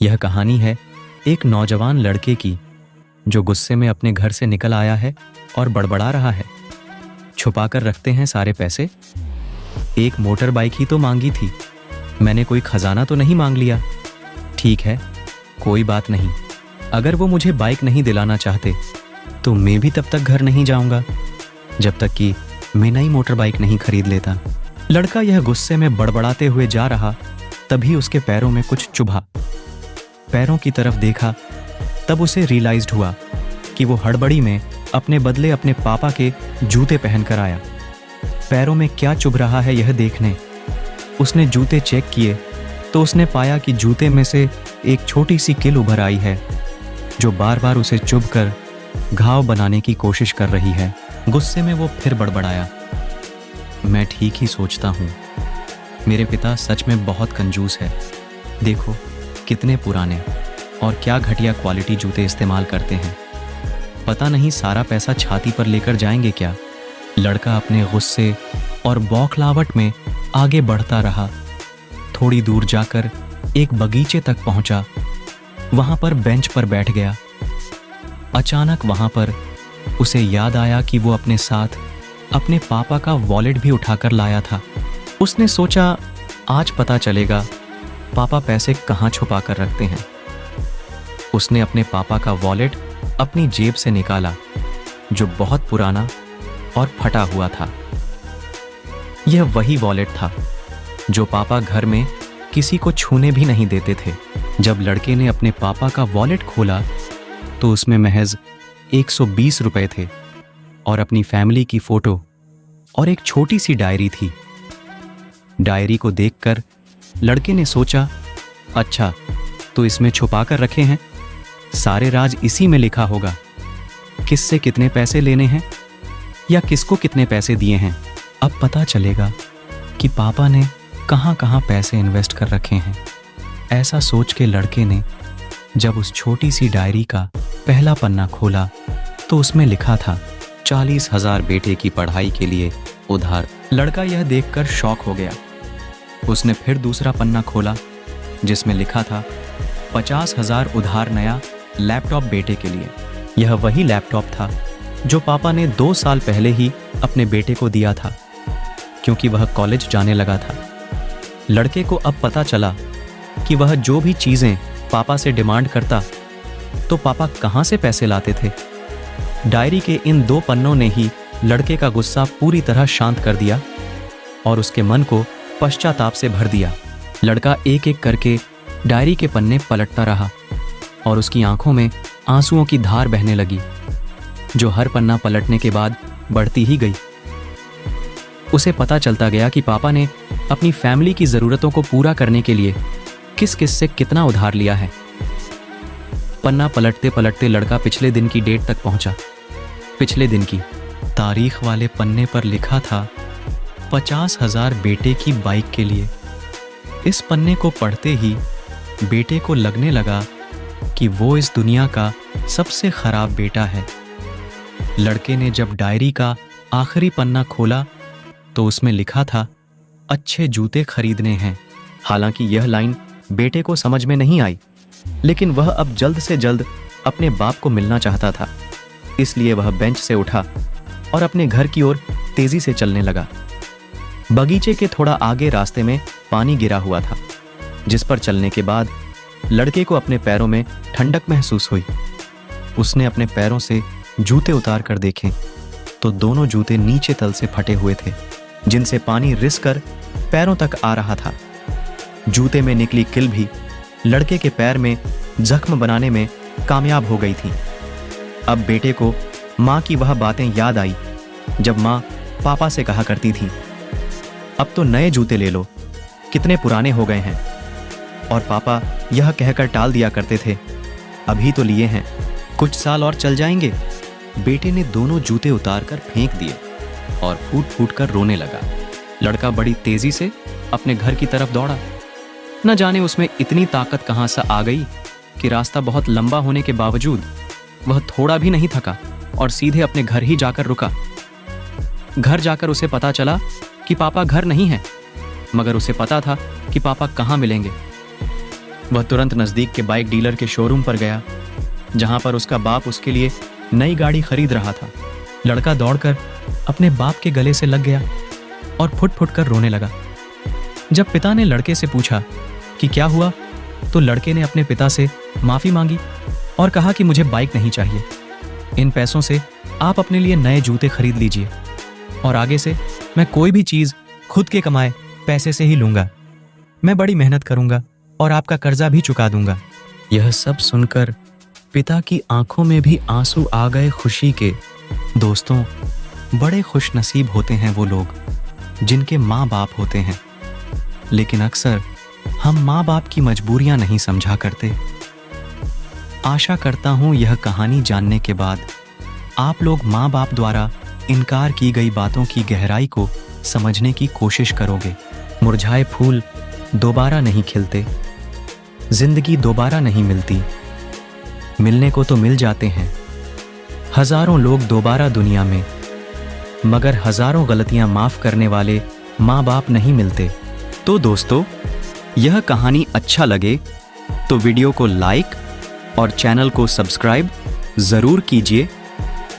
यह कहानी है एक नौजवान लड़के की जो गुस्से में अपने घर से निकल आया है और बड़बड़ा रहा है। छुपा कर रखते हैं सारे पैसे। एक मोटर बाइक ही तो मांगी थी, मैंने कोई खजाना तो नहीं मांग लिया। ठीक है, कोई बात नहीं। अगर वो मुझे बाइक नहीं दिलाना चाहते तो मैं भी तब तक घर नहीं जाऊंगा जब तक कि मैं नई मोटर बाइक नहीं खरीद लेता। लड़का यह गुस्से में बड़बड़ाते हुए जा रहा, तभी उसके पैरों में कुछ चुभा। पैरों की तरफ देखा, तब उसे रियलाइज्ड हुआ कि वो हड़बड़ी में अपने बदले अपने पापा के जूते पहनकर आया। पैरों में क्या चुभ रहा है यह देखने उसने जूते चेक किए तो उसने पाया कि जूते में से एक छोटी सी किल उभर आई है जो बार बार उसे चुभकर घाव बनाने की कोशिश कर रही है। गुस्से में वो फिर बड़बड़ाया, मैं ठीक ही सोचता हूँ, मेरे पिता सच में बहुत कंजूस है। देखो कितने पुराने और क्या घटिया क्वालिटी जूते इस्तेमाल करते हैं। पता नहीं सारा पैसा छाती पर लेकर जाएंगे क्या। लड़का अपने गुस्से और बौखलाहट में आगे बढ़ता रहा। थोड़ी दूर जाकर एक बगीचे तक पहुंचा। वहां पर बेंच पर बैठ गया। अचानक वहां पर उसे याद आया कि वो अपने साथ अपने पापा का वॉलेट भी उठाकर लाया था। उसने सोचा आज पता चलेगा पापा पैसे कहाँ छुपा कर रखते हैं। उसने अपने पापा का वॉलेट अपनी जेब से निकाला जो बहुत पुराना और फटा हुआ था। यह वही वॉलेट था जो पापा घर में किसी को छूने भी नहीं देते थे। जब लड़के ने अपने पापा का वॉलेट खोला तो उसमें महज 120 रुपए थे और अपनी फैमिली की फोटो और एक छोटी सी डायरी थी। डायरी को देखकर लड़के ने सोचा, अच्छा तो इसमें छुपा कर रखे हैं, सारे राज इसी में लिखा होगा। किससे कितने पैसे लेने हैं या किसको कितने पैसे दिए हैं, अब पता चलेगा कि पापा ने कहां कहां पैसे इन्वेस्ट कर रखे हैं। ऐसा सोच के लड़के ने जब उस छोटी सी डायरी का पहला पन्ना खोला तो उसमें लिखा था 40,000 बेटे की पढ़ाई के लिए उधार। लड़का यह देखकर शॉक हो गया। उसने फिर दूसरा पन्ना खोला जिसमें लिखा था 50,000 उधार नया लैपटॉप बेटे के लिए। यह वही लैपटॉप था जो पापा ने 2 साल पहले ही अपने बेटे को दिया था क्योंकि वह कॉलेज जाने लगा था। लड़के को अब पता चला कि वह जो भी चीज़ें पापा से डिमांड करता तो पापा कहाँ से पैसे लाते थे। डायरी के इन 2 पन्नों ने ही लड़के का गुस्सा पूरी तरह शांत कर दिया और उसके मन को पश्चाताप से भर दिया। लड़का एक एक करके डायरी के पन्ने पलटता रहा और उसकी आंखों में आंसुओं की धार बहने लगी जो हर पन्ना पलटने के बाद बढ़ती ही गई। उसे पता चलता गया कि पापा ने अपनी फैमिली की ज़रूरतों को पूरा करने के लिए किस किस से कितना उधार लिया है। पन्ना पलटते पलटते लड़का पिछले दिन की डेट तक पहुंचा। पिछले दिन की तारीख वाले पन्ने पर लिखा था 50,000 बेटे की बाइक के लिए। इस पन्ने को पढ़ते ही बेटे को लगने लगा कि वो इस दुनिया का सबसे खराब बेटा है। लड़के ने जब डायरी का आखिरी पन्ना खोला तो उसमें लिखा था अच्छे जूते खरीदने हैं। हालांकि यह लाइन बेटे को समझ में नहीं आई, लेकिन वह अब जल्द से जल्द अपने बाप को मिलना चाहता था। इसलिए वह बेंच से उठा और अपने घर की ओर तेजी से चलने लगा। बगीचे के थोड़ा आगे रास्ते में पानी गिरा हुआ था जिस पर चलने के बाद लड़के को अपने पैरों में ठंडक महसूस हुई। उसने अपने पैरों से जूते उतार कर देखे तो दोनों जूते नीचे तल से फटे हुए थे जिनसे पानी रिस कर पैरों तक आ रहा था। जूते में निकली किल भी लड़के के पैर में जख्म बनाने में कामयाब हो गई थी। अब बेटे को माँ की वह बातें याद आई जब माँ पापा से कहा करती थी, अब तो नए जूते ले लो, कितने पुराने हो गए हैं। और पापा यह कहकर टाल दिया करते थे, अभी तो लिए हैं, कुछ साल और चल जाएंगे। बेटे ने दोनों जूते उतार कर फेंक दिए और फूट फूट कर रोने लगा। लड़का बड़ी तेजी से अपने घर की तरफ दौड़ा। न जाने उसमें इतनी ताकत कहाँ से आ गई कि रास्ता बहुत लंबा होने के बावजूद वह थोड़ा भी नहीं थका और सीधे अपने घर ही जाकर रुका। घर जाकर उसे पता चला कि पापा घर नहीं है, मगर उसे पता था कि पापा कहाँ मिलेंगे। वह तुरंत नज़दीक के बाइक डीलर के शोरूम पर गया, जहां पर उसका बाप उसके लिए नई गाड़ी खरीद रहा था। लड़का दौड़कर अपने बाप के गले से लग गया और फुट फुट कर रोने लगा। जब पिता ने लड़के से पूछा कि क्या हुआ, तो लड़के ने अपने पिता से माफ़ी मांगी और कहा कि मुझे बाइक नहीं चाहिए, इन पैसों से आप अपने लिए नए जूते खरीद लीजिए और आगे से मैं कोई भी चीज़ खुद के कमाए पैसे से ही लूँगा। मैं बड़ी मेहनत करूँगा और आपका कर्जा भी चुका दूंगा। यह सब सुनकर पिता की आंखों में भी आंसू आ गए खुशी के। दोस्तों, बड़े खुशनसीब होते हैं वो लोग जिनके माँ बाप होते हैं, लेकिन अक्सर हम माँ बाप की मजबूरियां नहीं समझा करते। आशा करता हूं यह कहानी जानने के बाद आप लोग माँ बाप द्वारा इनकार की गई बातों की गहराई को समझने की कोशिश करोगे। मुरझाए फूल दोबारा नहीं खिलते, जिंदगी दोबारा नहीं मिलती, मिलने को तो मिल जाते हैं हजारों लोग दोबारा दुनिया में, मगर हजारों गलतियां माफ करने वाले माँ बाप नहीं मिलते। तो दोस्तों, यह कहानी अच्छा लगे तो वीडियो को लाइक और चैनल को सब्सक्राइब जरूर कीजिए।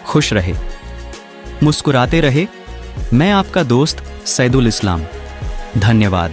खुश रहे, मुस्कुराते रहे। मैं आपका दोस्त सैदुल इस्लाम। धन्यवाद।